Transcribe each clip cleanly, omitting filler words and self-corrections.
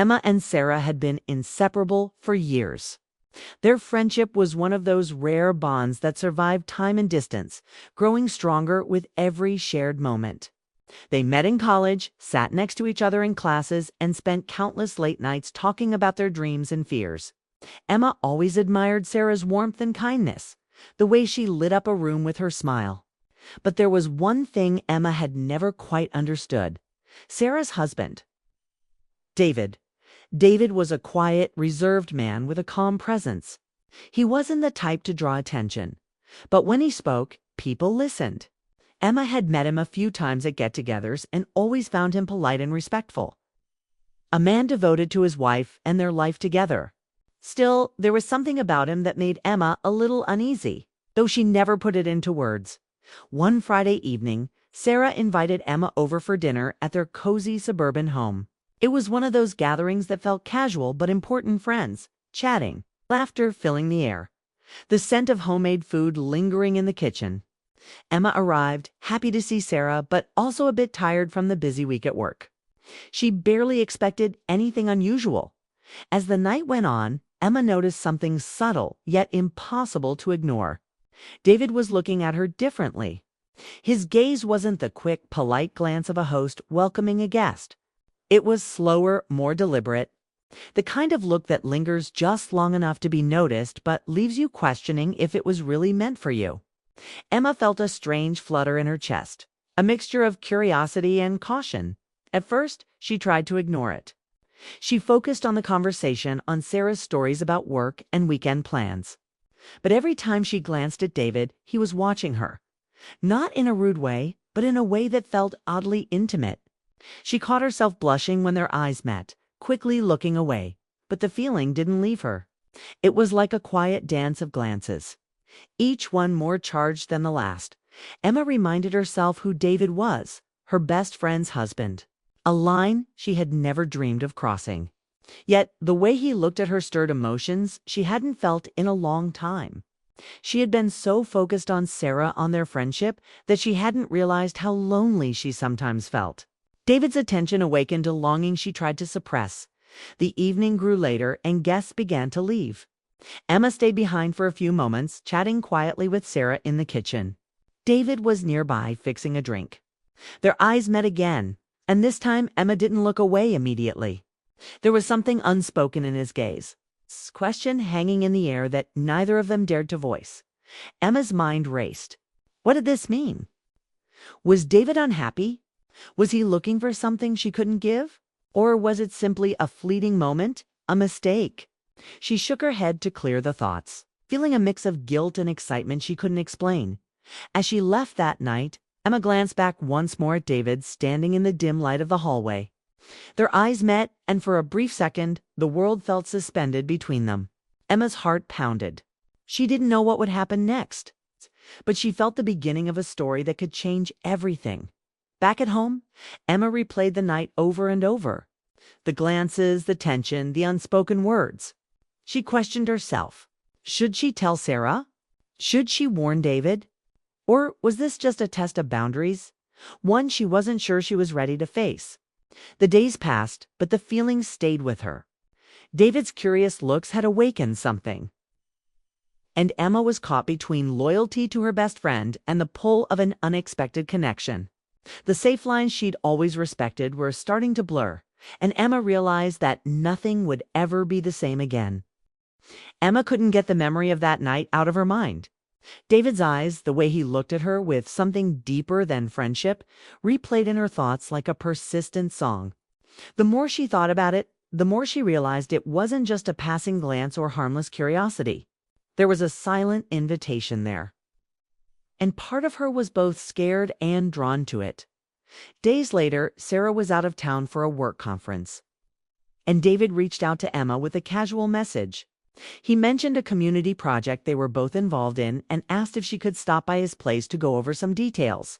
Emma and Sarah had been inseparable for years. Their friendship was one of those rare bonds that survived time and distance, growing stronger with every shared moment. They met in college, sat next to each other in classes, and spent countless late nights talking about their dreams and fears. Emma always admired Sarah's warmth and kindness, the way she lit up a room with her smile. But there was one thing Emma had never quite understood: Sarah's husband, David. David was a quiet, reserved man with a calm presence. He wasn't the type to draw attention, but when he spoke, people listened. Emma had met him a few times at get-togethers and always found him polite and respectful. A man devoted to his wife and their life together. Still, there was something about him that made Emma a little uneasy, though she never put it into words. One Friday evening, Sarah invited Emma over for dinner at their cozy suburban home. It was one of those gatherings that felt casual but important: friends, chatting, laughter filling the air, the scent of homemade food lingering in the kitchen. Emma arrived, happy to see Sarah, but also a bit tired from the busy week at work. She barely expected anything unusual. As the night went on, Emma noticed something subtle yet impossible to ignore. David was looking at her differently. His gaze wasn't the quick, polite glance of a host welcoming a guest. It was slower, more deliberate, the kind of look that lingers just long enough to be noticed but leaves you questioning if it was really meant for you. Emma felt a strange flutter in her chest, a mixture of curiosity and caution. At first, she tried to ignore it. She focused on the conversation, on Sarah's stories about work and weekend plans. But every time she glanced at David, he was watching her. Not in a rude way, but in a way that felt oddly intimate. She caught herself blushing when their eyes met, quickly looking away, but the feeling didn't leave her. It was like a quiet dance of glances, each one more charged than the last. Emma reminded herself who David was, her best friend's husband, a line she had never dreamed of crossing. Yet the way he looked at her stirred emotions she hadn't felt in a long time. She had been so focused on Sarah, on their friendship, that she hadn't realized how lonely she sometimes felt. David's attention awakened a longing she tried to suppress. The evening grew later and guests began to leave. Emma stayed behind for a few moments, chatting quietly with Sarah in the kitchen. David was nearby, fixing a drink. Their eyes met again, and this time Emma didn't look away immediately. There was something unspoken in his gaze, a question hanging in the air that neither of them dared to voice. Emma's mind raced. What did this mean? Was David unhappy? Was he looking for something she couldn't give? Or was it simply a fleeting moment, a mistake? She shook her head to clear the thoughts, feeling a mix of guilt and excitement she couldn't explain. As she left that night, Emma glanced back once more at David standing in the dim light of the hallway. Their eyes met, and for a brief second, the world felt suspended between them. Emma's heart pounded. She didn't know what would happen next, but she felt the beginning of a story that could change everything. Back at home, Emma replayed the night over and over. The glances, the tension, the unspoken words. She questioned herself. Should she tell Sarah? Should she warn David? Or was this just a test of boundaries? One she wasn't sure she was ready to face. The days passed, but the feelings stayed with her. David's curious looks had awakened something. And Emma was caught between loyalty to her best friend and the pull of an unexpected connection. The safe lines she'd always respected were starting to blur, and Emma realized that nothing would ever be the same again. Emma couldn't get the memory of that night out of her mind. David's eyes, the way he looked at her with something deeper than friendship, replayed in her thoughts like a persistent song. The more she thought about it, the more she realized it wasn't just a passing glance or harmless curiosity. There was a silent invitation there. And part of her was both scared and drawn to it. Days later, Sarah was out of town for a work conference, and David reached out to Emma with a casual message. He mentioned a community project they were both involved in and asked if she could stop by his place to go over some details.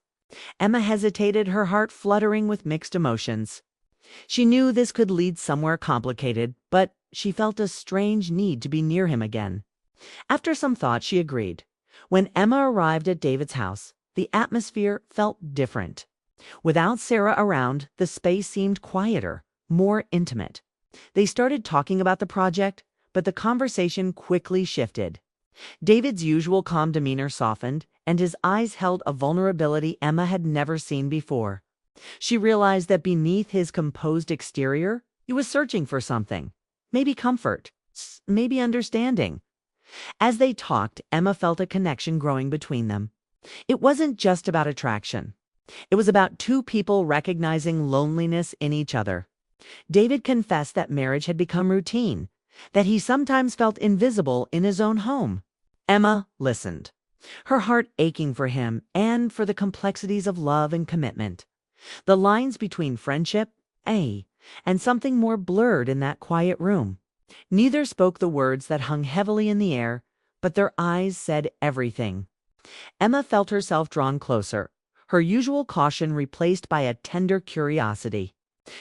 Emma hesitated, her heart fluttering with mixed emotions. She knew this could lead somewhere complicated, but she felt a strange need to be near him again. After some thought, she agreed. When Emma arrived at David's house, the atmosphere felt different. Without Sarah around, the space seemed quieter, more intimate. They started talking about the project, but the conversation quickly shifted. David's usual calm demeanor softened, and his eyes held a vulnerability Emma had never seen before. She realized that beneath his composed exterior, he was searching for something. Maybe comfort, maybe understanding. As they talked, Emma felt a connection growing between them. It wasn't just about attraction. It was about two people recognizing loneliness in each other. David confessed that marriage had become routine, that he sometimes felt invisible in his own home. Emma listened, her heart aching for him and for the complexities of love and commitment. The lines between friendship, and something more blurred in that quiet room. Neither spoke the words that hung heavily in the air, but their eyes said everything. Emma felt herself drawn closer, her usual caution replaced by a tender curiosity.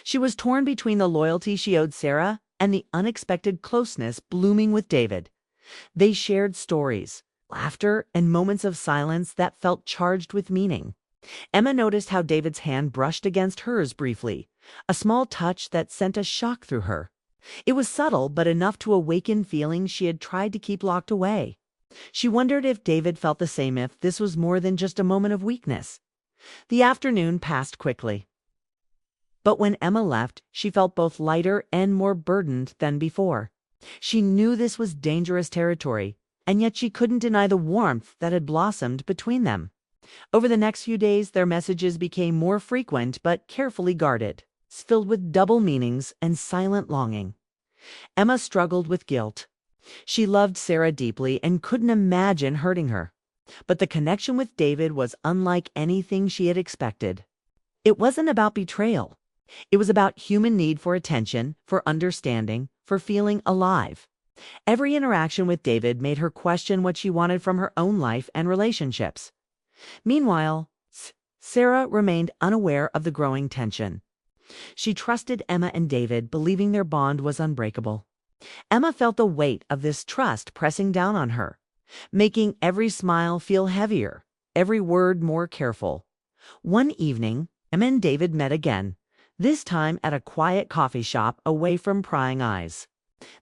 She was torn between the loyalty she owed Sarah and the unexpected closeness blooming with David. They shared stories, laughter, and moments of silence that felt charged with meaning. Emma noticed how David's hand brushed against hers briefly, a small touch that sent a shock through her. It was subtle, but enough to awaken feelings she had tried to keep locked away. She wondered if David felt the same, if this was more than just a moment of weakness. The afternoon passed quickly. But when Emma left, she felt both lighter and more burdened than before. She knew this was dangerous territory, and yet she couldn't deny the warmth that had blossomed between them. Over the next few days, their messages became more frequent but carefully guarded, filled with double meanings and silent longing. Emma struggled with guilt. She loved Sarah deeply and couldn't imagine hurting her. But the connection with David was unlike anything she had expected. It wasn't about betrayal. It was about human need for attention, for understanding, for feeling alive. Every interaction with David made her question what she wanted from her own life and relationships. Meanwhile, Sarah remained unaware of the growing tension. She trusted Emma and David, believing their bond was unbreakable. Emma felt the weight of this trust pressing down on her, making every smile feel heavier, every word more careful. One evening, Emma and David met again, this time at a quiet coffee shop away from prying eyes.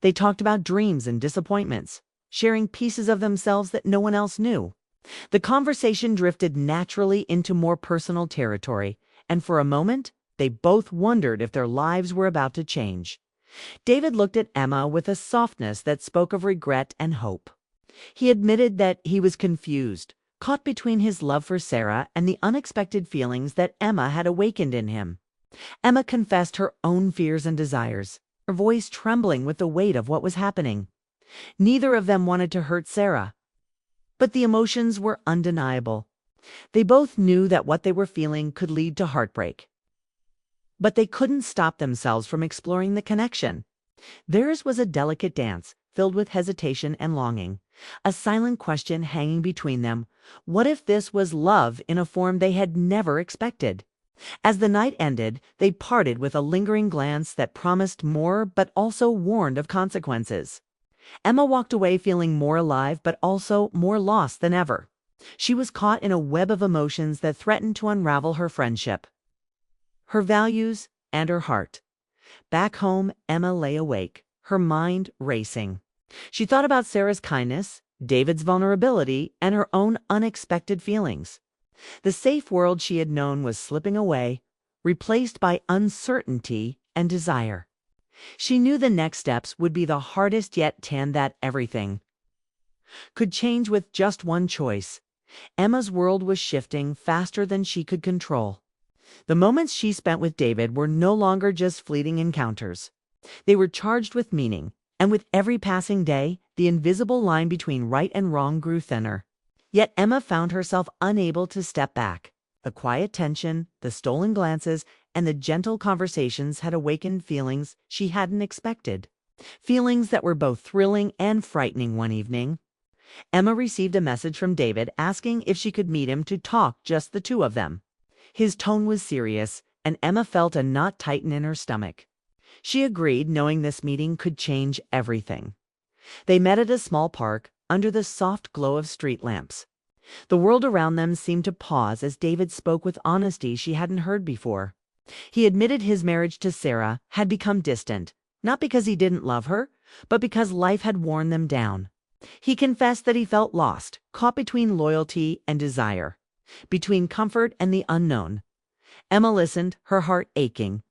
They talked about dreams and disappointments, sharing pieces of themselves that no one else knew. The conversation drifted naturally into more personal territory, and for a moment, they both wondered if their lives were about to change. David looked at Emma with a softness that spoke of regret and hope. He admitted that he was confused, caught between his love for Sarah and the unexpected feelings that Emma had awakened in him. Emma confessed her own fears and desires, her voice trembling with the weight of what was happening. Neither of them wanted to hurt Sarah, but the emotions were undeniable. They both knew that what they were feeling could lead to heartbreak. But they couldn't stop themselves from exploring the connection. Theirs was a delicate dance, filled with hesitation and longing, a silent question hanging between them. What if this was love in a form they had never expected? As the night ended, they parted with a lingering glance that promised more but also warned of consequences. Emma walked away feeling more alive but also more lost than ever. She was caught in a web of emotions that threatened to unravel her friendship, her values, and her heart. Back home, Emma lay awake, her mind racing. She thought about Sarah's kindness, David's vulnerability, and her own unexpected feelings. The safe world she had known was slipping away, replaced by uncertainty and desire. She knew the next steps would be the hardest, yet that everything could change with just one choice. Emma's world was shifting faster than she could control. The moments she spent with David were no longer just fleeting encounters. They were charged with meaning, and with every passing day, the invisible line between right and wrong grew thinner. Yet Emma found herself unable to step back. The quiet tension, the stolen glances, and the gentle conversations had awakened feelings she hadn't expected. Feelings that were both thrilling and frightening. One evening, Emma received a message from David asking if she could meet him to talk, just the two of them. His tone was serious, and Emma felt a knot tighten in her stomach. She agreed, knowing this meeting could change everything. They met at a small park, under the soft glow of street lamps. The world around them seemed to pause as David spoke with honesty she hadn't heard before. He admitted his marriage to Sarah had become distant, not because he didn't love her, but because life had worn them down. He confessed that he felt lost, caught between loyalty and desire, between comfort and the unknown. Emma listened, her heart aching.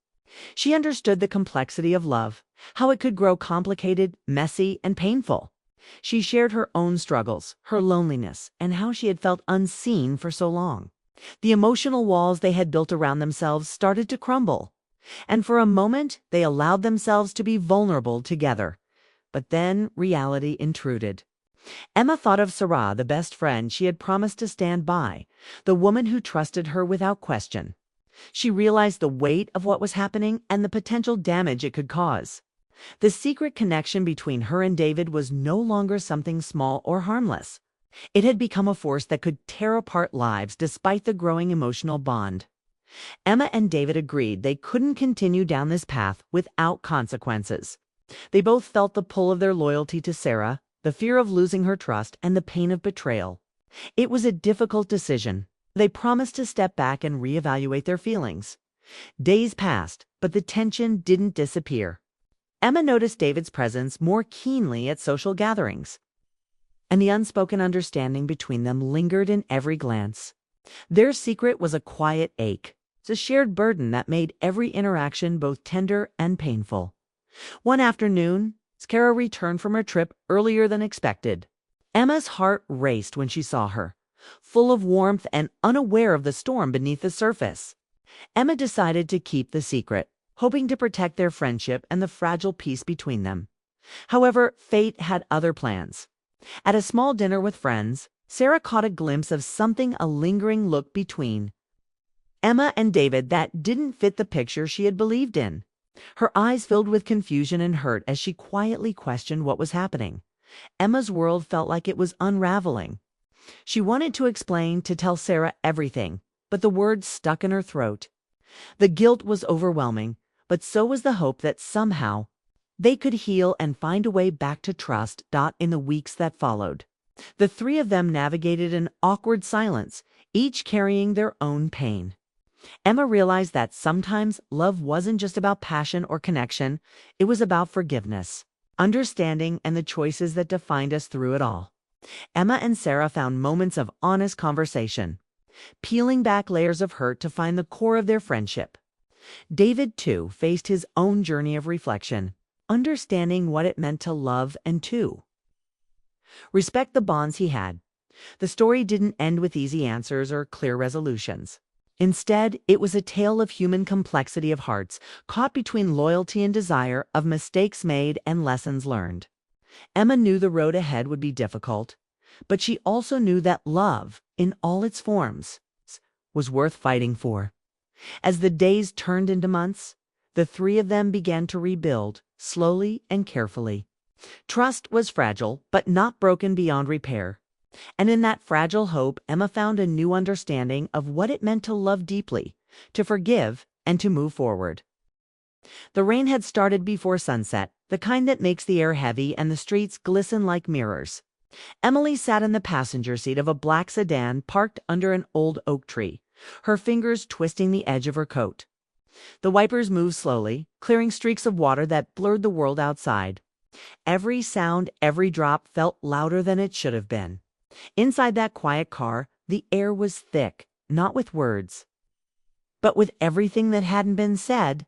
She understood the complexity of love, how it could grow complicated, messy, and painful. She shared her own struggles, her loneliness, and how she had felt unseen for so long. The emotional walls they had built around themselves started to crumble, and for a moment they allowed themselves to be vulnerable together. But then reality intruded. Emma thought of Sarah, the best friend she had promised to stand by, the woman who trusted her without question. She realized the weight of what was happening and the potential damage it could cause. The secret connection between her and David was no longer something small or harmless. It had become a force that could tear apart lives despite the growing emotional bond. Emma and David agreed they couldn't continue down this path without consequences. They both felt the pull of their loyalty to Sarah, the fear of losing her trust, and the pain of betrayal. It was a difficult decision. They promised to step back and reevaluate their feelings. Days passed, but the tension didn't disappear. Emma noticed David's presence more keenly at social gatherings, and the unspoken understanding between them lingered in every glance. Their secret was a quiet ache, a shared burden that made every interaction both tender and painful. One afternoon, Sarah returned from her trip earlier than expected. Emma's heart raced when she saw her, full of warmth and unaware of the storm beneath the surface. Emma decided to keep the secret, hoping to protect their friendship and the fragile peace between them. However, fate had other plans. At a small dinner with friends, Sarah caught a glimpse of something, a lingering look between Emma and David that didn't fit the picture she had believed in. Her eyes filled with confusion and hurt as she quietly questioned what was happening. Emma's world felt like it was unraveling. She wanted to explain, to tell Sarah everything, but the words stuck in her throat. The guilt was overwhelming, but so was the hope that somehow they could heal and find a way back to trust. In the weeks that followed, the three of them navigated an awkward silence, each carrying their own pain. Emma realized that sometimes love wasn't just about passion or connection, it was about forgiveness, understanding, and the choices that defined us through it all. Emma and Sarah found moments of honest conversation, peeling back layers of hurt to find the core of their friendship. David, too, faced his own journey of reflection, understanding what it meant to love and to respect the bonds he had. The story didn't end with easy answers or clear resolutions. Instead, it was a tale of human complexity, of hearts caught between loyalty and desire, of mistakes made and lessons learned. Emma knew the road ahead would be difficult, but she also knew that love, in all its forms, was worth fighting for. As the days turned into months, the three of them began to rebuild, slowly and carefully. Trust was fragile, but not broken beyond repair. And in that fragile hope, Emma found a new understanding of what it meant to love deeply, to forgive, and to move forward. The rain had started before sunset, the kind that makes the air heavy and the streets glisten like mirrors. Emily sat in the passenger seat of a black sedan parked under an old oak tree, her fingers twisting the edge of her coat. The wipers moved slowly, clearing streaks of water that blurred the world outside. Every sound, every drop felt louder than it should have been. Inside that quiet car, the air was thick, not with words, but with everything that hadn't been said.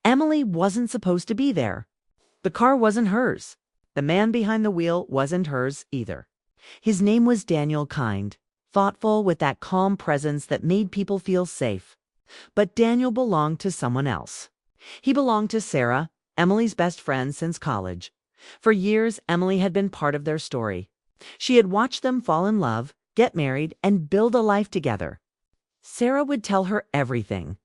Emily wasn't supposed to be there. The car wasn't hers. The man behind the wheel wasn't hers either. His name was Daniel, kind, thoughtful, with that calm presence that made people feel safe. But Daniel belonged to someone else. He belonged to Sarah, Emily's best friend since college. For years, Emily had been part of their story. She had watched them fall in love, get married, and build a life together. Sarah would tell her everything: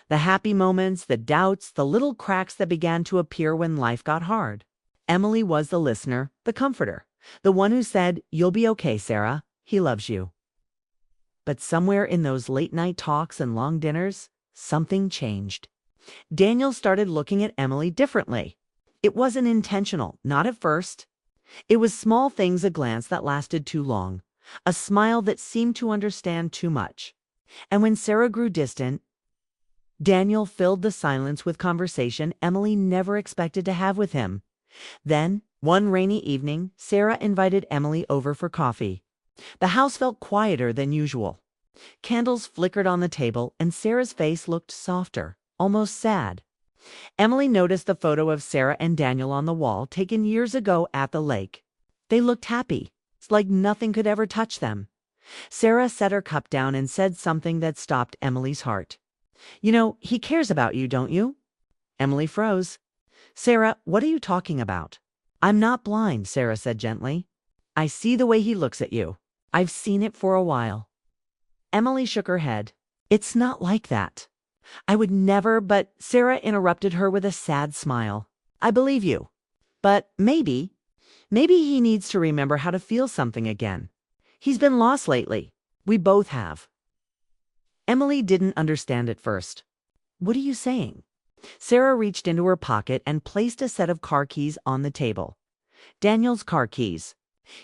the happy moments, the doubts, the little cracks that began to appear when life got hard. Emily was the listener, the comforter, the one who said, "You'll be okay, Sarah. He loves you." But somewhere in those late-night talks and long dinners, something changed. Daniel started looking at Emily differently. It wasn't intentional, not at first. It was small things, a glance that lasted too long, a smile that seemed to understand too much. And when Sarah grew distant, Daniel filled the silence with conversation Emily never expected to have with him. Then, one rainy evening, Sarah invited Emily over for coffee. The house felt quieter than usual. Candles flickered on the table, and Sarah's face looked softer, almost sad. Emily noticed the photo of Sarah and Daniel on the wall taken years ago at the lake. They looked happy. It's like nothing could ever touch them. Sarah set her cup down and said something that stopped Emily's heart. "You know, he cares about you, don't you?" Emily froze. "Sarah, what are you talking about?" "I'm not blind," Sarah said gently. "I see the way he looks at you. I've seen it for a while." Emily shook her head. "It's not like that. I would never," but Sarah interrupted her with a sad smile. "I believe you. But maybe he needs to remember how to feel something again. He's been lost lately. We both have." Emily didn't understand at first. "What are you saying?" Sarah reached into her pocket and placed a set of car keys on the table. "Daniel's car keys.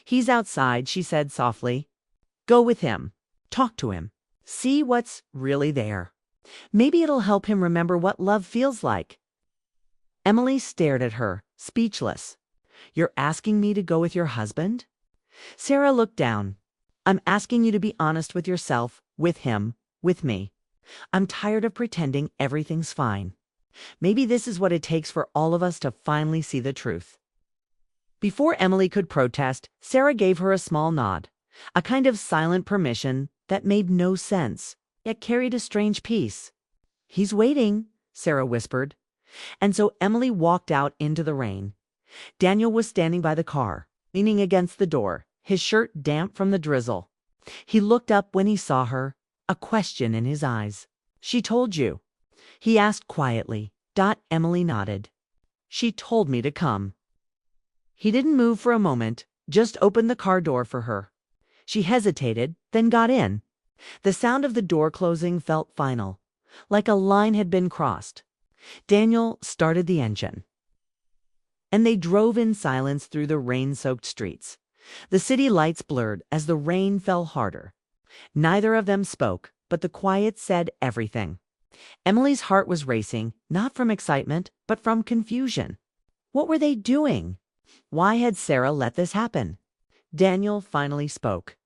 He's outside," she said softly. "Go with him. Talk to him. See what's really there. Maybe it'll help him remember what love feels like." Emily stared at her, speechless. "You're asking me to go with your husband?" Sarah looked down. "I'm asking you to be honest with yourself, with him, with me. I'm tired of pretending everything's fine. Maybe this is what it takes for all of us to finally see the truth." Before Emily could protest, Sarah gave her a small nod, a kind of silent permission that made no sense, yet carried a strange peace. "He's waiting," Sarah whispered. And so Emily walked out into the rain. Daniel was standing by the car, leaning against the door, his shirt damp from the drizzle. He looked up when he saw her, a question in his eyes. "She told you?" he asked quietly. Emily nodded. "She told me to come." He didn't move for a moment, just opened the car door for her. She hesitated, then got in. The sound of the door closing felt final, like a line had been crossed. Daniel started the engine, and they drove in silence through the rain-soaked streets. The city lights blurred as the rain fell harder. Neither of them spoke, but the quiet said everything. Emily's heart was racing, not from excitement, but from confusion. What were they doing? Why had Sarah let this happen? Daniel finally spoke.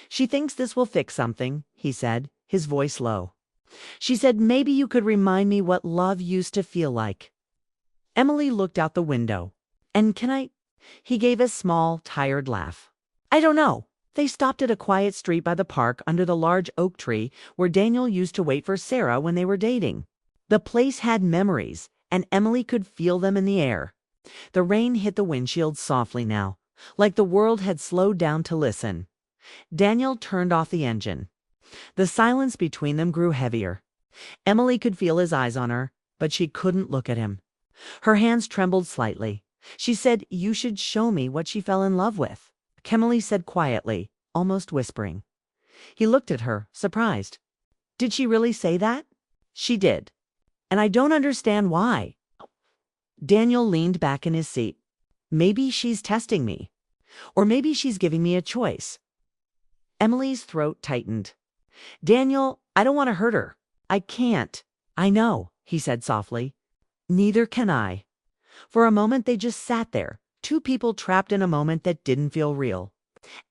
"She thinks this will fix something," he said, his voice low. "She said maybe you could remind me what love used to feel like." Emily looked out the window. "And can I—" He gave a small, tired laugh. "I don't know." They stopped at a quiet street by the park under the large oak tree where Daniel used to wait for Sarah when they were dating. The place had memories, and Emily could feel them in the air. The rain hit the windshield softly now, like the world had slowed down to listen. Daniel turned off the engine. The silence between them grew heavier. Emily could feel his eyes on her, but she couldn't look at him. Her hands trembled slightly. She said, "You should show me what she fell in love with." Emily said quietly, almost whispering. He looked at her, surprised. "Did she really say that?" "She did. And I don't understand why." Daniel leaned back in his seat. "Maybe she's testing me. Or maybe she's giving me a choice." Emily's throat tightened. "Daniel, I don't want to hurt her. I can't." "I know," he said softly. "Neither can I." For a moment they just sat there, two people trapped in a moment that didn't feel real.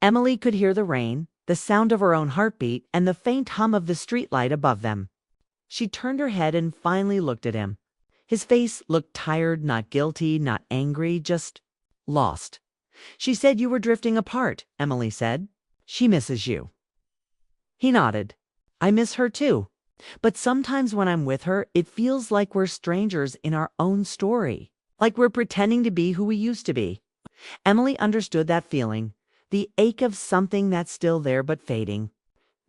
Emily could hear the rain, the sound of her own heartbeat, and the faint hum of the streetlight above them. She turned her head and finally looked at him. His face looked tired, not guilty, not angry, just lost. "She said you were drifting apart," Emily said. "She misses you." He nodded. "I miss her too. But sometimes when I'm with her, it feels like we're strangers in our own story. Like we're pretending to be who we used to be." Emily understood that feeling, the ache of something that's still there but fading.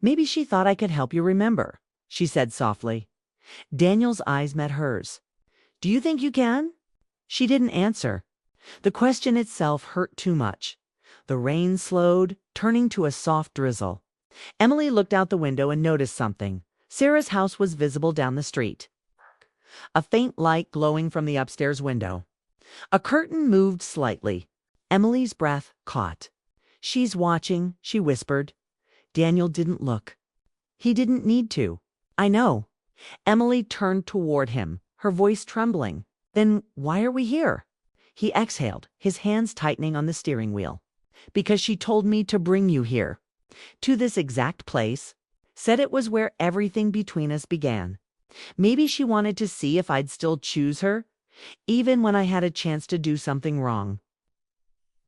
"Maybe she thought I could help you remember," she said softly. Daniel's eyes met hers. "Do you think you can?" She didn't answer. The question itself hurt too much. The rain slowed, turning to a soft drizzle. Emily looked out the window and noticed something. Sarah's house was visible down the street, a faint light glowing from the upstairs window. A curtain moved slightly. Emily's breath caught. "She's watching," she whispered. Daniel didn't look. He didn't need to. "I know." Emily turned toward him, her voice trembling. Then why are we here? He exhaled, his hands tightening on the steering wheel. Because she told me to bring you here. To this exact place. Said it was where everything between us began. Maybe she wanted to see if I'd still choose her, even when I had a chance to do something wrong.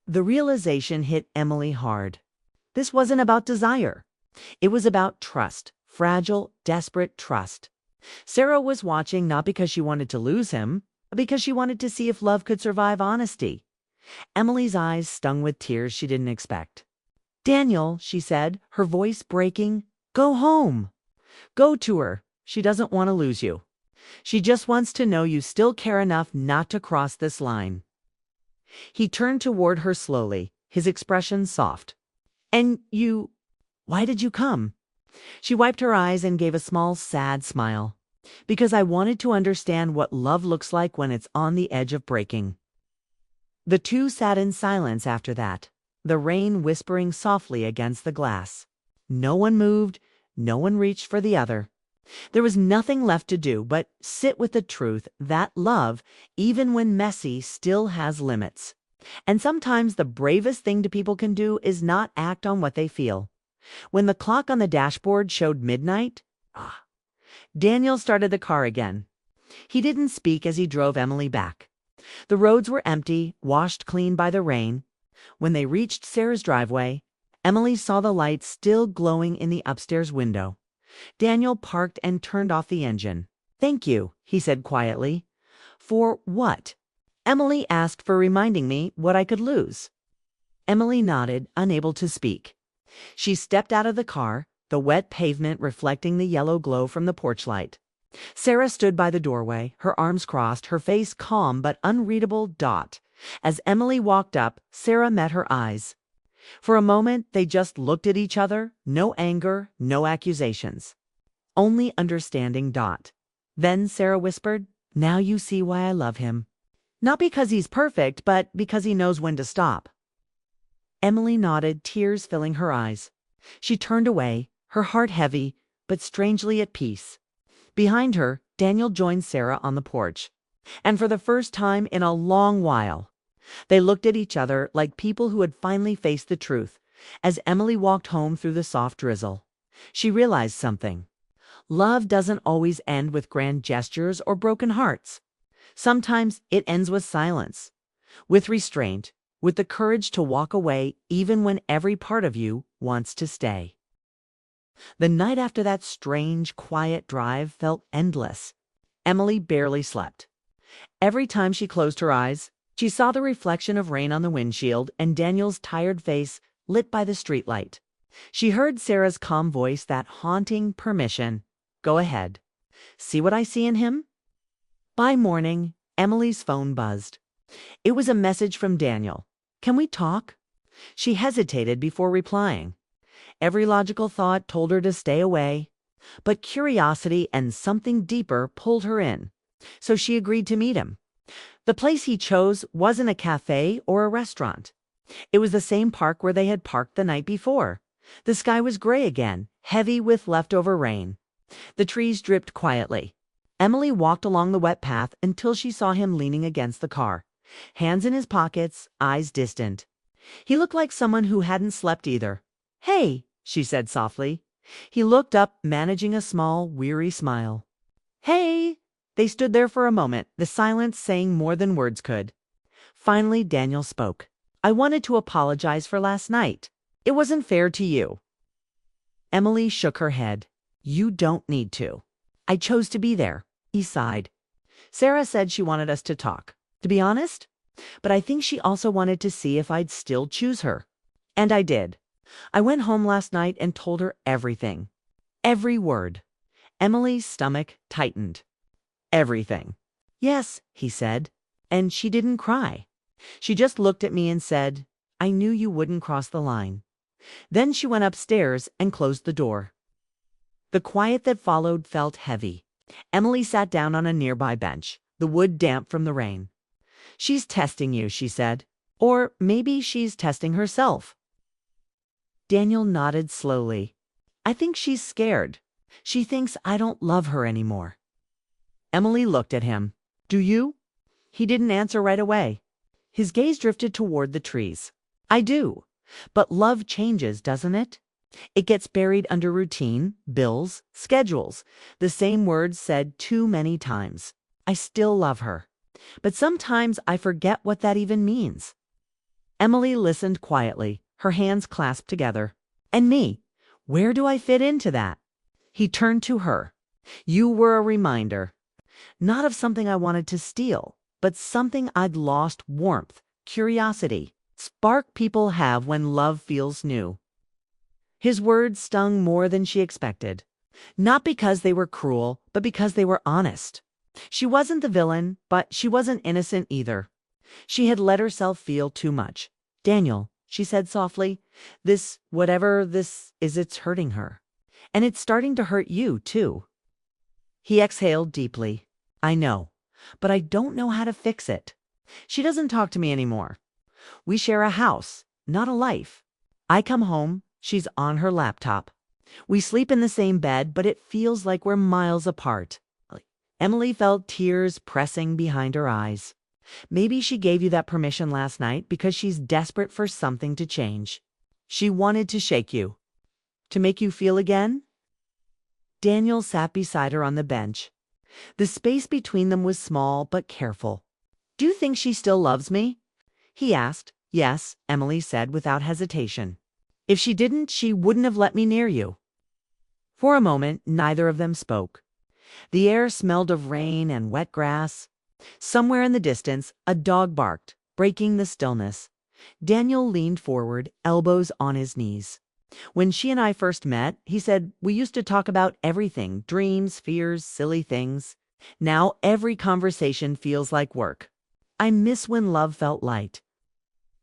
The realization hit Emily hard. This wasn't about desire. It was about trust, fragile, desperate trust. Sarah was watching not because she wanted to lose him, but because she wanted to see if love could survive honesty. Emily's eyes stung with tears she didn't expect. "Daniel," she said, her voice breaking, "go home. Go to her. She doesn't want to lose you. She just wants to know you still care enough not to cross this line." He turned toward her slowly, his expression soft. "And why did you come?" She wiped her eyes and gave a small, sad smile. "Because I wanted to understand what love looks like when it's on the edge of breaking." The two sat in silence after that, the rain whispering softly against the glass. No one moved, no one reached for the other. There was nothing left to do but sit with the truth that love, even when messy, still has limits. And sometimes the bravest thing people can do is not act on what they feel. When the clock on the dashboard showed midnight, Daniel started the car again. He didn't speak as he drove Emily back. The roads were empty, washed clean by the rain. When they reached Sarah's driveway, Emily saw the lights still glowing in the upstairs window. Daniel parked and turned off the engine. "Thank you," he said quietly. "For what?" Emily asked, "For reminding me what I could lose." Emily nodded, unable to speak. She stepped out of the car, the wet pavement reflecting the yellow glow from the porch light. Sarah stood by the doorway, her arms crossed, her face calm but unreadable. As Emily walked up, Sarah met her eyes. For a moment, they just looked at each other, no anger, no accusations. Only understanding. Then Sarah whispered, "Now you see why I love him. Not because he's perfect, but because he knows when to stop." Emily nodded, tears filling her eyes. She turned away, her heart heavy, but strangely at peace. Behind her, Daniel joined Sarah on the porch. And for the first time in a long while, they looked at each other like people who had finally faced the truth. As Emily walked home through the soft drizzle, she realized something. Love doesn't always end with grand gestures or broken hearts. Sometimes it ends with silence, with restraint, with the courage to walk away even when every part of you wants to stay. The night after that strange, quiet drive felt endless. Emily barely slept. Every time she closed her eyes, she saw the reflection of rain on the windshield and Daniel's tired face lit by the streetlight. She heard Sarah's calm voice, that haunting permission. "Go ahead. See what I see in him?" By morning, Emily's phone buzzed. It was a message from Daniel. "Can we talk?" She hesitated before replying. Every logical thought told her to stay away, but curiosity and something deeper pulled her in. So she agreed to meet him. The place he chose wasn't a cafe or a restaurant. It was the same park where they had parked the night before. The sky was gray again, heavy with leftover rain. The trees dripped quietly. Emily walked along the wet path until she saw him leaning against the car, hands in his pockets, eyes distant. He looked like someone who hadn't slept either. "Hey," she said softly. He looked up, managing a small, weary smile. "Hey." They stood there for a moment, the silence saying more than words could. Finally, Daniel spoke. "I wanted to apologize for last night. It wasn't fair to you." Emily shook her head. "You don't need to. I chose to be there." He sighed. "Sarah said she wanted us to talk, to be honest, but I think she also wanted to see if I'd still choose her. And I did. I went home last night and told her everything. Every word." Emily's stomach tightened. "Everything." "Yes," he said, and she didn't cry. She just looked at me and said, "I knew you wouldn't cross the line." Then she went upstairs and closed the door. The quiet that followed felt heavy. Emily sat down on a nearby bench, the wood damp from the rain. "She's testing you," she said. "Or maybe she's testing herself." Daniel nodded slowly. "I think she's scared. She thinks I don't love her anymore." Emily looked at him. "Do you?" He didn't answer right away. His gaze drifted toward the trees. "I do. But love changes, doesn't it? It gets buried under routine, bills, schedules, the same words said too many times. I still love her. But sometimes I forget what that even means." Emily listened quietly, her hands clasped together. "And me? Where do I fit into that?" He turned to her. "You were a reminder. Not of something I wanted to steal, but something I'd lost: warmth, curiosity, spark people have when love feels new." His words stung more than she expected. Not because they were cruel, but because they were honest. She wasn't the villain, but she wasn't innocent either. She had let herself feel too much. "Daniel," she said softly, whatever this is, it's hurting her. And it's starting to hurt you, too." He exhaled deeply. "I know, but I don't know how to fix it. She doesn't talk to me anymore. We share a house, not a life. I come home, she's on her laptop. We sleep in the same bed, but it feels like we're miles apart." Emily felt tears pressing behind her eyes. Maybe she gave you that permission last night because she's desperate for something to change. She wanted to shake you. To make you feel again? Daniel sat beside her on the bench. The space between them was small but careful. "Do you think she still loves me?" he asked. "Yes," Emily said without hesitation. "If she didn't, she wouldn't have let me near you." For a moment, neither of them spoke. The air smelled of rain and wet grass. Somewhere in the distance, a dog barked, breaking the stillness. Daniel leaned forward, elbows on his knees. "When she and I first met," he said, "we used to talk about everything: dreams, fears, silly things. Now every conversation feels like work. I miss when love felt light."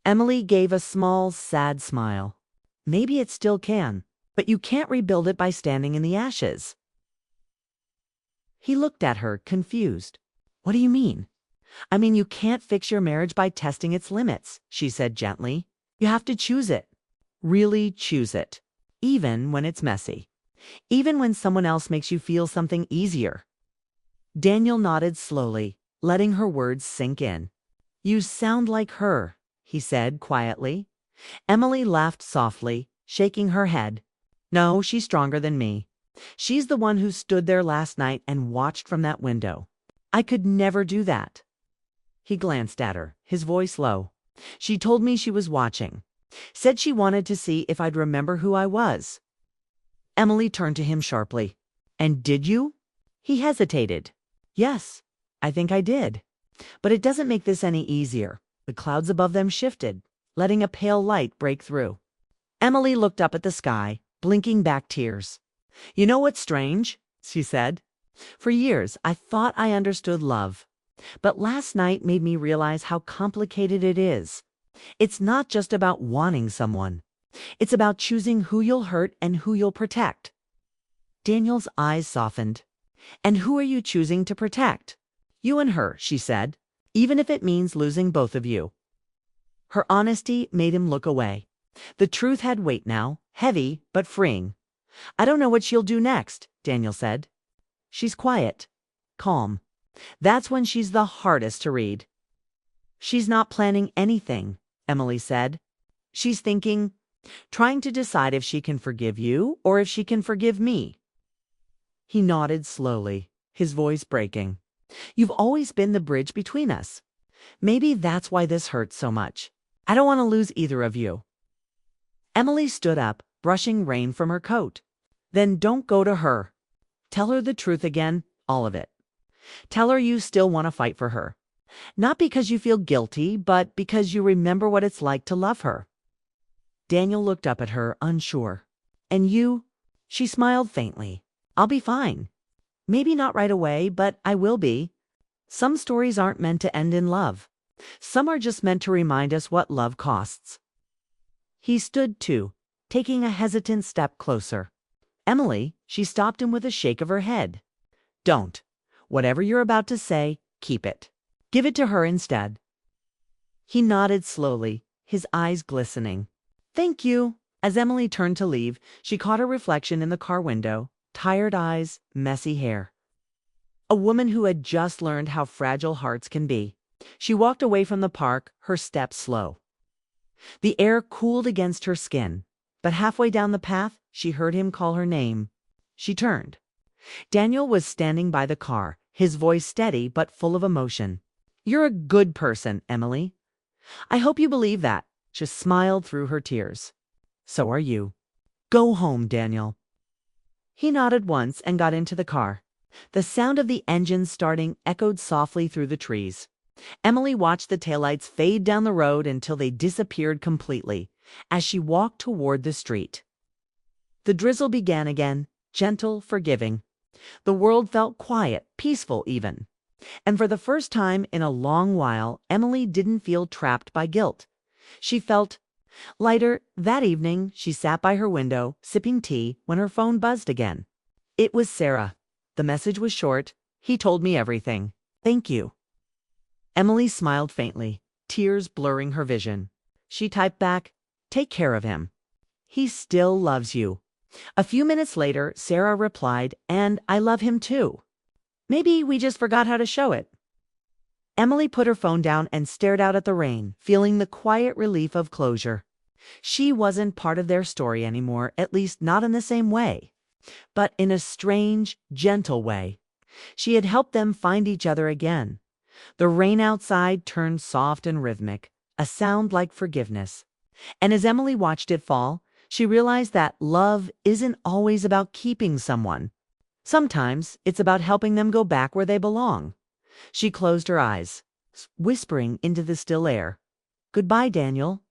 Emily gave a small, sad smile. "Maybe it still can, but you can't rebuild it by standing in the ashes." He looked at her, confused. "What do you mean?" "I mean, you can't fix your marriage by testing its limits," she said gently. "You have to choose it. Really choose it. Even when it's messy. Even when someone else makes you feel something easier." Daniel nodded slowly, letting her words sink in. "You sound like her," he said quietly. Emily laughed softly, shaking her head. "No, she's stronger than me. She's the one who stood there last night and watched from that window. I could never do that." He glanced at her, his voice low. "She told me she was watching. Said she wanted to see if I'd remember who I was." Emily turned to him sharply. "And did you?" He hesitated. "Yes, I think I did. But it doesn't make this any easier." The clouds above them shifted, letting a pale light break through. Emily looked up at the sky, blinking back tears. "You know what's strange?" she said. "For years, I thought I understood love. But last night made me realize how complicated it is. It's not just about wanting someone. It's about choosing who you'll hurt and who you'll protect." Daniel's eyes softened. "And who are you choosing to protect?" "You and her," she said, "even if it means losing both of you." Her honesty made him look away. The truth had weight now, heavy but freeing. "I don't know what she'll do next," Daniel said. "She's quiet, calm. That's when she's the hardest to read." "She's not planning anything," Emily said. "She's thinking, trying to decide if she can forgive you or if she can forgive me." He nodded slowly, his voice breaking. "You've always been the bridge between us. Maybe that's why this hurts so much. I don't want to lose either of you." Emily stood up, brushing rain from her coat. "Then don't go to her. Tell her the truth again, all of it. Tell her you still want to fight for her. Not because you feel guilty, but because you remember what it's like to love her." Daniel looked up at her, unsure. "And you?" She smiled faintly. "I'll be fine. Maybe not right away, but I will be. Some stories aren't meant to end in love. Some are just meant to remind us what love costs." He stood too, taking a hesitant step closer. "Emily," she stopped him with a shake of her head. "Don't. Whatever you're about to say, keep it. Give it to her instead." He nodded slowly, his eyes glistening. "Thank you." As Emily turned to leave, she caught her reflection in the car window. tired eyes, messy hair. A woman who had just learned how fragile hearts can be. She walked away from the park, her steps slow. The air cooled against her skin, but halfway down the path, she heard him call her name. She turned. Daniel was standing by the car, his voice steady but full of emotion. "You're a good person, Emily. I hope you believe that." She smiled through her tears. "So are you. Go home, Daniel." He nodded once and got into the car. The sound of the engine starting echoed softly through the trees. Emily watched the taillights fade down the road until they disappeared completely as she walked toward the street. The drizzle began again, gentle, forgiving. The world felt quiet, peaceful even. And for the first time in a long while, Emily didn't feel trapped by guilt. She felt lighter. That evening, she sat by her window, sipping tea, when her phone buzzed again. It was Sarah. The message was short. "He told me everything. Thank you." Emily smiled faintly, tears blurring her vision. She typed back, "Take care of him. He still loves you." A few minutes later, Sarah replied, "And I love him too. Maybe we just forgot how to show it." Emily put her phone down and stared out at the rain, feeling the quiet relief of closure. She wasn't part of their story anymore, at least not in the same way. But in a strange, gentle way. She had helped them find each other again. The rain outside turned soft and rhythmic, a sound like forgiveness. And as Emily watched it fall, she realized that love isn't always about keeping someone. Sometimes it's about helping them go back where they belong. She closed her eyes, whispering into the still air, "Goodbye, Daniel."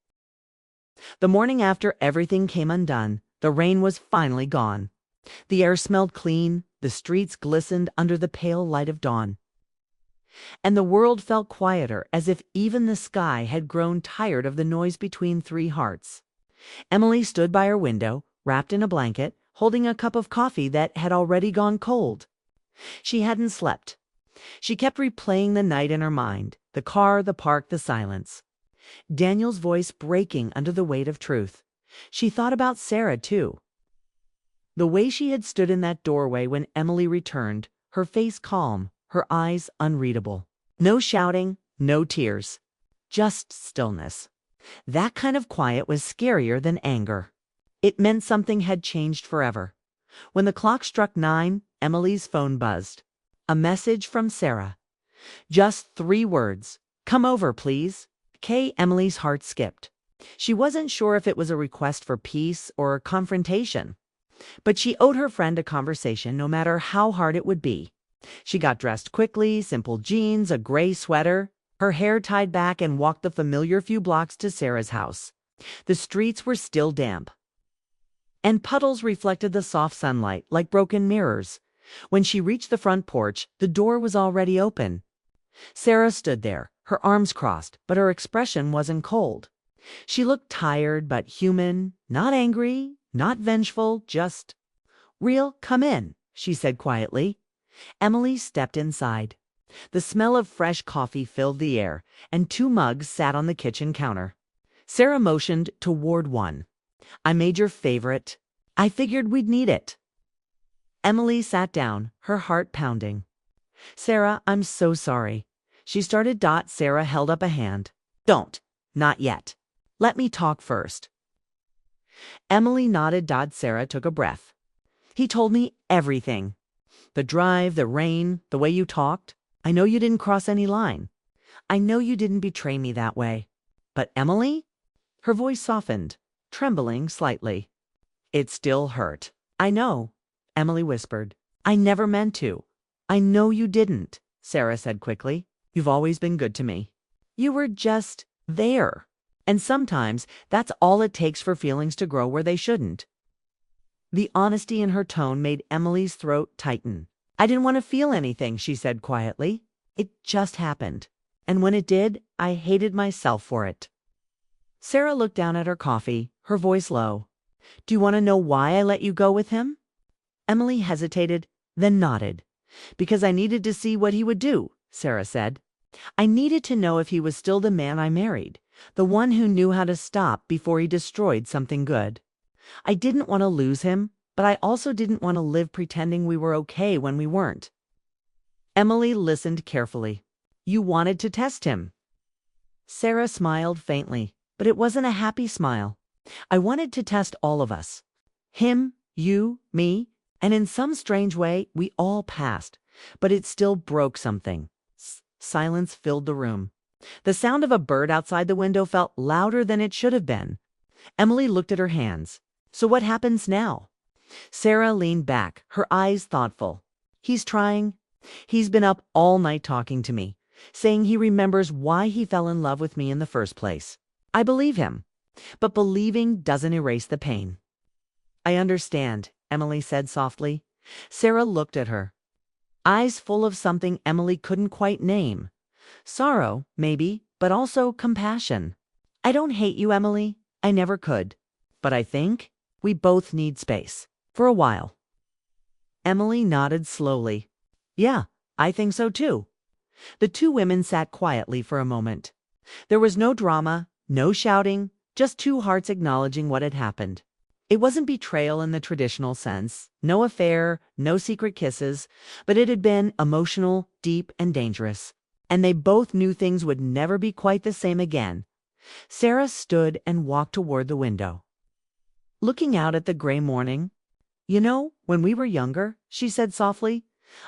The morning after everything came undone, the rain was finally gone. The air smelled clean, the streets glistened under the pale light of dawn. And the world felt quieter, as if even the sky had grown tired of the noise between three hearts. Emily stood by her window, wrapped in a blanket, holding a cup of coffee that had already gone cold. She hadn't slept. She kept replaying the night in her mind, the car, the park, the silence. Daniel's voice breaking under the weight of truth. She thought about Sarah, too. The way she had stood in that doorway when Emily returned, her face calm, her eyes unreadable. No shouting, no tears. Just stillness. That kind of quiet was scarier than anger. It meant something had changed forever. When the clock struck 9, Emily's phone buzzed. A message from Sarah. Just 3 words. "Come over, please." Emily's heart skipped. She wasn't sure if it was a request for peace or a confrontation. But she owed her friend a conversation, no matter how hard it would be. She got dressed quickly, simple jeans, a gray sweater, her hair tied back, and walked the familiar few blocks to Sarah's house. The streets were still damp, and puddles reflected the soft sunlight like broken mirrors. When she reached the front porch, the door was already open. Sarah stood there, her arms crossed, but her expression wasn't cold. She looked tired but human, not angry, not vengeful, just real. "Come in," she said quietly. Emily stepped inside. The smell of fresh coffee filled the air, and 2 mugs sat on the kitchen counter. Sarah motioned toward one. "I made your favorite. I figured we'd need it." Emily sat down, her heart pounding. "Sarah, I'm so sorry." She started. Sarah held up a hand. "Don't. Not yet. Let me talk first." Emily nodded. Sarah took a breath. "He told me everything. The drive, the rain, the way you talked. I know you didn't cross any line. I know you didn't betray me that way. But Emily?" Her voice softened, trembling slightly. "It still hurt." "I know," Emily whispered. "I never meant to." "I know you didn't," Sarah said quickly. "You've always been good to me. You were just there. And sometimes that's all it takes for feelings to grow where they shouldn't." The honesty in her tone made Emily's throat tighten. "I didn't want to feel anything," she said quietly. "It just happened. And when it did, I hated myself for it." Sarah looked down at her coffee, her voice low. "Do you want to know why I let you go with him?" Emily hesitated, then nodded. "Because I needed to see what he would do," Sarah said. "I needed to know if he was still the man I married, the one who knew how to stop before he destroyed something good. I didn't want to lose him, but I also didn't want to live pretending we were okay when we weren't. Emily listened carefully. You wanted to test him. Sarah smiled faintly, but it wasn't a happy smile. I wanted to test all of us. Him, you, me, and in some strange way, we all passed, but it still broke something. Silence filled the room. The sound of a bird outside the window felt louder than it should have been. Emily looked at her hands. So what happens now? Sarah leaned back, her eyes thoughtful. He's trying. He's been up all night talking to me, saying he remembers why he fell in love with me in the first place. I believe him, but believing doesn't erase the pain. I understand, Emily said softly. Sarah looked at her, eyes full of something Emily couldn't quite name. Sorrow, maybe, but also compassion. I don't hate you, Emily. I never could. But I think we both need space. For a while. Emily nodded slowly. Yeah, I think so too. The two women sat quietly for a moment. There was no drama, no shouting, just two hearts acknowledging what had happened. It wasn't betrayal in the traditional sense, no affair, no secret kisses, but it had been emotional, deep, and dangerous. And they both knew things would never be quite the same again. Sarah stood and walked toward the window. Looking out at the gray morning, you know, when we were younger, she said softly,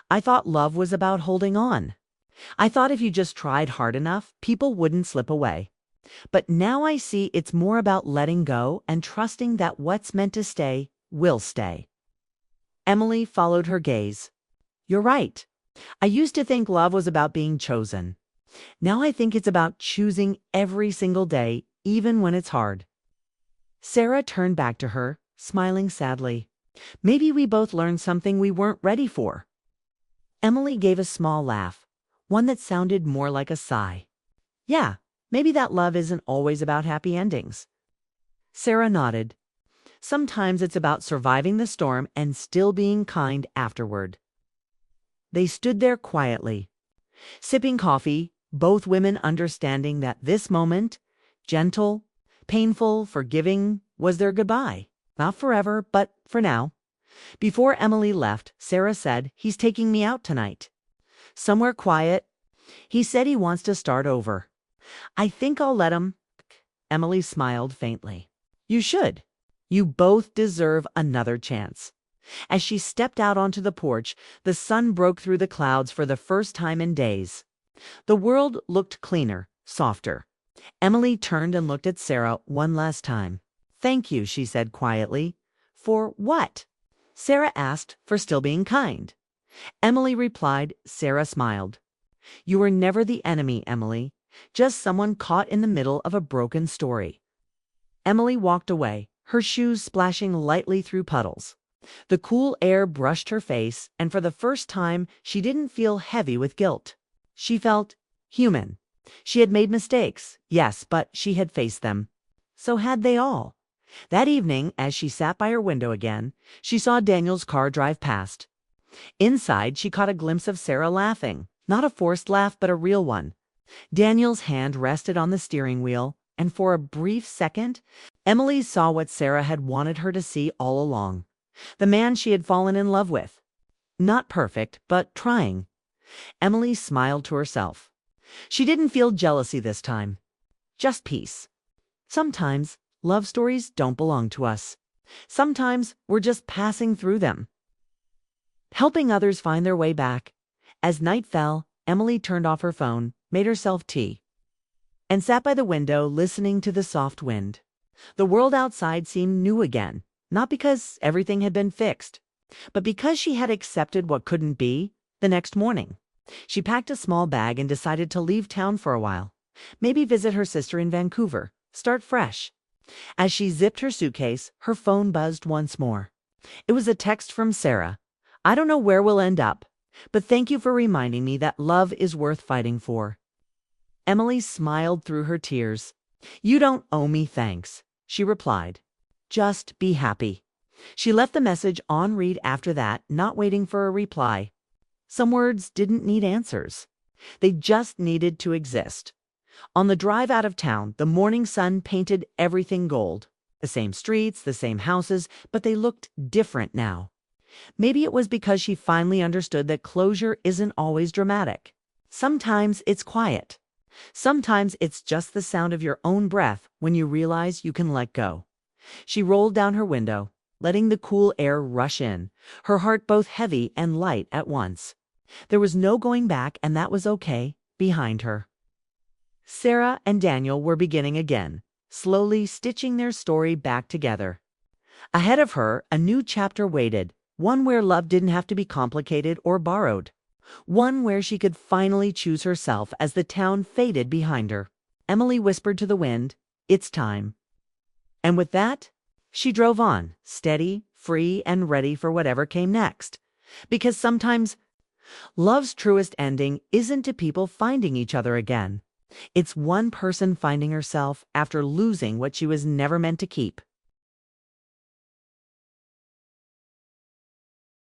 I thought love was about holding on. I thought if you just tried hard enough, people wouldn't slip away. But now I see it's more about letting go and trusting that what's meant to stay will stay. Emily followed her gaze. You're right. I used to think love was about being chosen. Now I think it's about choosing every single day, even when it's hard. Sarah turned back to her, smiling sadly. Maybe we both learned something we weren't ready for. Emily gave a small laugh, one that sounded more like a sigh. Yeah, maybe that love isn't always about happy endings. Sarah nodded. Sometimes it's about surviving the storm and still being kind afterward. They stood there quietly, sipping coffee, both women understanding that this moment, gentle, painful, forgiving, was their goodbye. Not forever, but for now. Before Emily left, Sarah said, he's taking me out tonight. Somewhere quiet. He said he wants to start over. I think I'll let him. Emily smiled faintly. You should. You both deserve another chance. As she stepped out onto the porch, the sun broke through the clouds for the first time in days. The world looked cleaner, softer. Emily turned and looked at Sarah one last time. Thank you, she said quietly. For what? Sarah asked, for still being kind. Emily replied. Sarah smiled. You were never the enemy, Emily. Just someone caught in the middle of a broken story. Emily walked away, her shoes splashing lightly through puddles. The cool air brushed her face, and for the first time, she didn't feel heavy with guilt. She felt human. She had made mistakes, yes, but she had faced them. So had they all. That evening, as she sat by her window again, she saw Daniel's car drive past. Inside, she caught a glimpse of Sarah laughing, not a forced laugh, but a real one. Daniel's hand rested on the steering wheel, and for a brief second, Emily saw what Sarah had wanted her to see all along. The man she had fallen in love with. Not perfect, but trying. Emily smiled to herself. She didn't feel jealousy this time. Just peace. Sometimes love stories don't belong to us. Sometimes we're just passing through them. Helping others find their way back. As night fell, Emily turned off her phone, made herself tea, and sat by the window listening to the soft wind. The world outside seemed new again, not because everything had been fixed, but because she had accepted what couldn't be. The next morning, she packed a small bag and decided to leave town for a while. Maybe visit her sister in Vancouver, start fresh. As she zipped her suitcase, her phone buzzed once more. It was a text from Sarah. I don't know where we'll end up, but thank you for reminding me that love is worth fighting for. Emily smiled through her tears. You don't owe me thanks, she replied. Just be happy. She left the message on read after that, not waiting for a reply. Some words didn't need answers. They just needed to exist. On the drive out of town, the morning sun painted everything gold. The same streets, the same houses, but they looked different now. Maybe it was because she finally understood that closure isn't always dramatic. Sometimes it's quiet. Sometimes it's just the sound of your own breath when you realize you can let go. She rolled down her window, letting the cool air rush in, her heart both heavy and light at once. There was no going back, and that was okay, behind her. Sarah and Daniel were beginning again, slowly stitching their story back together. Ahead of her, a new chapter waited, one where love didn't have to be complicated or borrowed. One where she could finally choose herself as the town faded behind her. Emily whispered to the wind, "It's time." And with that, she drove on, steady, free, and ready for whatever came next. Because sometimes love's truest ending isn't to people finding each other again. It's one person finding herself after losing what she was never meant to keep.